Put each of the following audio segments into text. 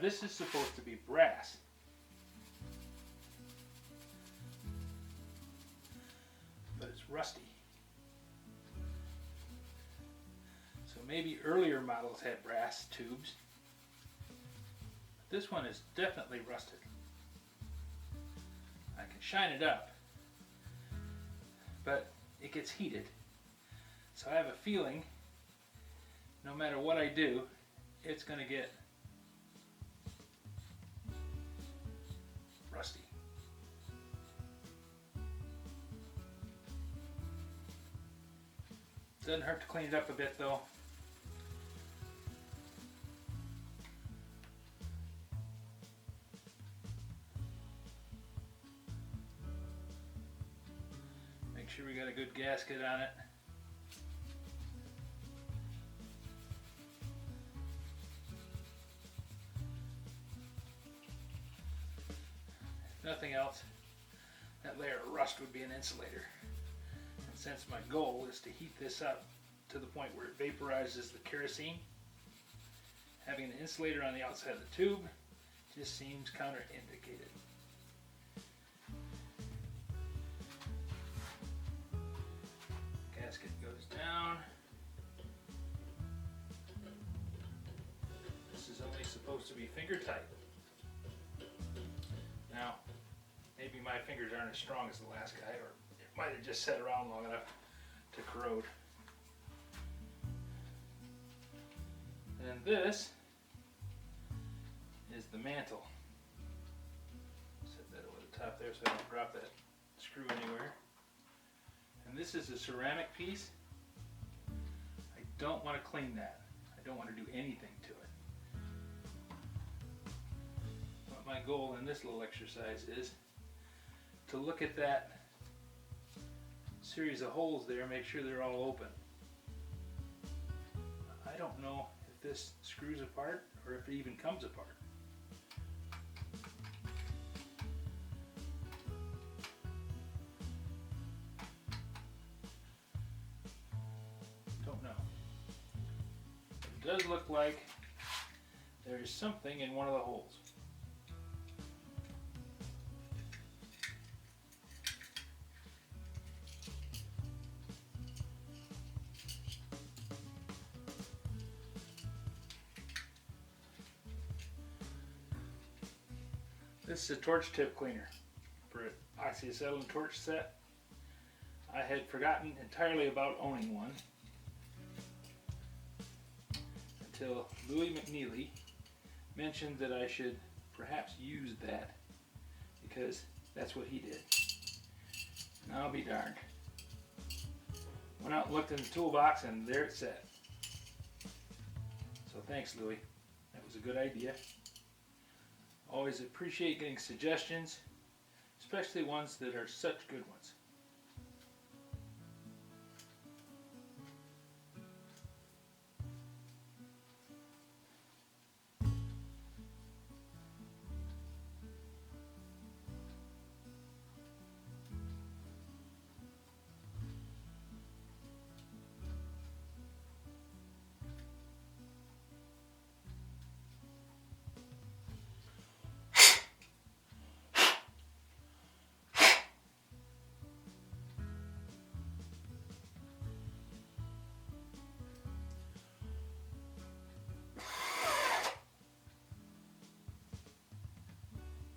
this is supposed to be brass. But it's rusty. So maybe earlier models had brass tubes. This one is definitely rusted. I can shine it up, but it gets heated. So I have a feeling no matter what I do, it's going to get rusty. Doesn't hurt to clean it up a bit though. Make sure we got a good gasket on it. If nothing else, that layer of rust would be an insulator. And since my goal is to heat this up to the point where it vaporizes the kerosene, having an insulator on the outside of the tube just seems counterindicated. Gasket goes down. This is only supposed to be finger tight. Now, maybe my fingers aren't as strong as the last guy, or it might have just sat around long enough to corrode. And this is the mantle. Set that over the top there so I don't drop that screw anywhere. And this is a ceramic piece. I don't want to clean that. I don't want to do anything to it. What my goal in this little exercise is to look at that series of holes there, make sure they're all open. I don't know if this screws apart or if it even comes apart. Don't know. It does look like there's something in one of the holes. This is a torch tip cleaner for an oxyacetylene torch set. I had forgotten entirely about owning one until Louis McNeely mentioned that I should perhaps use that because that's what he did. And I'll be darned. Went out and looked in the toolbox and there it sat. So thanks, Louis. That was a good idea. Always appreciate getting suggestions, especially ones that are such good ones.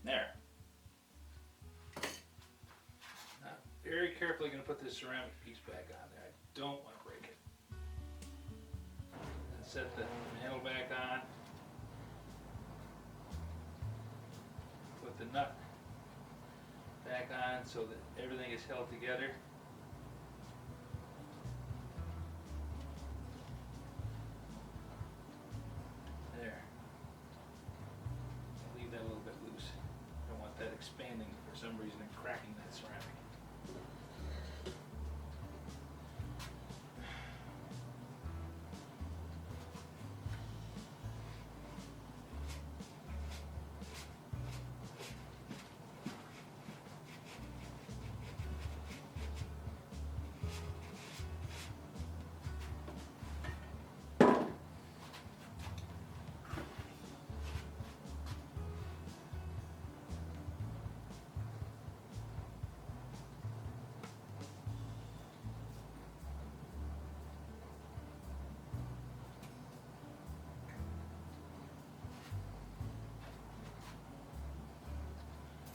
There. Now, very carefully going to put this ceramic piece back on there. I don't want to break it. And set the handle back on. Put the nut back on so that everything is held together. There. Leave that a little bit loose. Don't want that expanding for some reason and cracking that ceramic.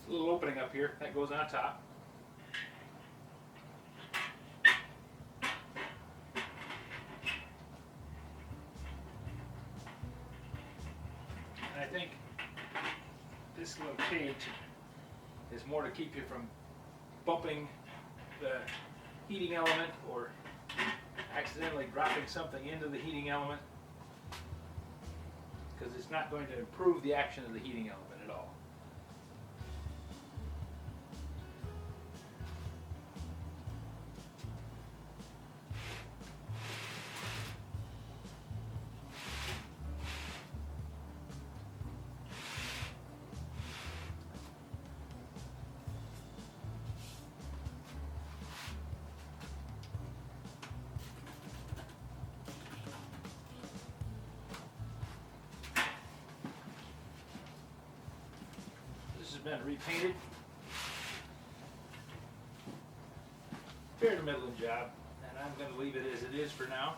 a little opening up here that goes on top. And I think this little cage is more to keep you from bumping the heating element or accidentally dropping something into the heating element, because it's not going to improve the action of the heating element at all. This has been repainted. Fair to middling job, and I'm going to leave it as it is for now.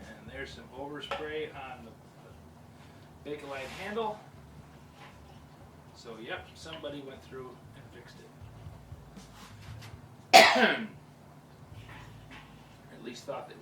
And there's some overspray on the Bakelite handle. So yep, somebody went through and fixed it. At least thought they were.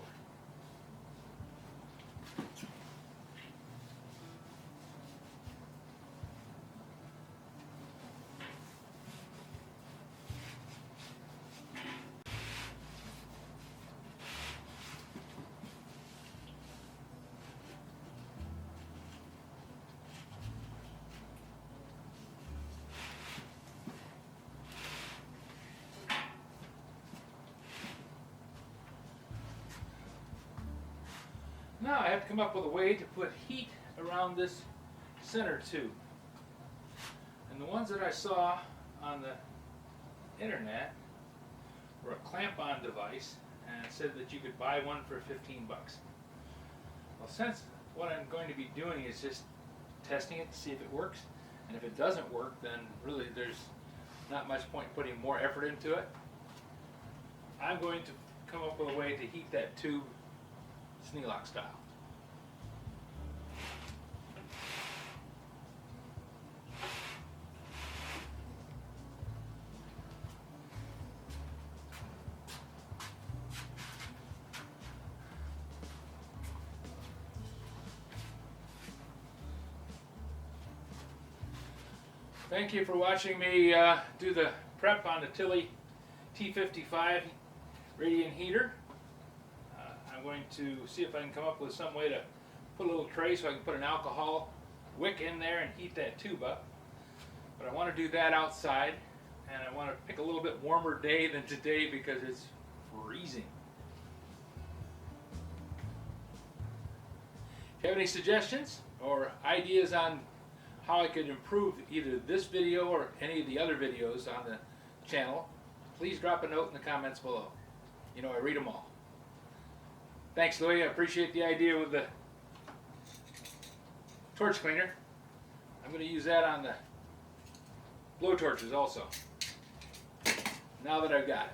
Now I have to come up with a way to put heat around this center tube. And the ones that I saw on the internet were a clamp-on device, and it said that you could buy one for 15 bucks. Well, since what I'm going to be doing is just testing it to see if it works, and if it doesn't work, then really there's not much point putting more effort into it. I'm going to come up with a way to heat that tube Sneelock style. Thank you for watching me do the prep on the Tilley T55 radiant heater. I'm going to see if I can come up with some way to put a little tray so I can put an alcohol wick in there and heat that tube up. But I want to do that outside, and I want to pick a little bit warmer day than today because it's freezing. If you have any suggestions or ideas on how I could improve either this video or any of the other videos on the channel, please drop a note in the comments below. You know, I read them all. Thanks, Louie. I appreciate the idea with the torch cleaner. I'm going to use that on the blow torches also, now that I've got it.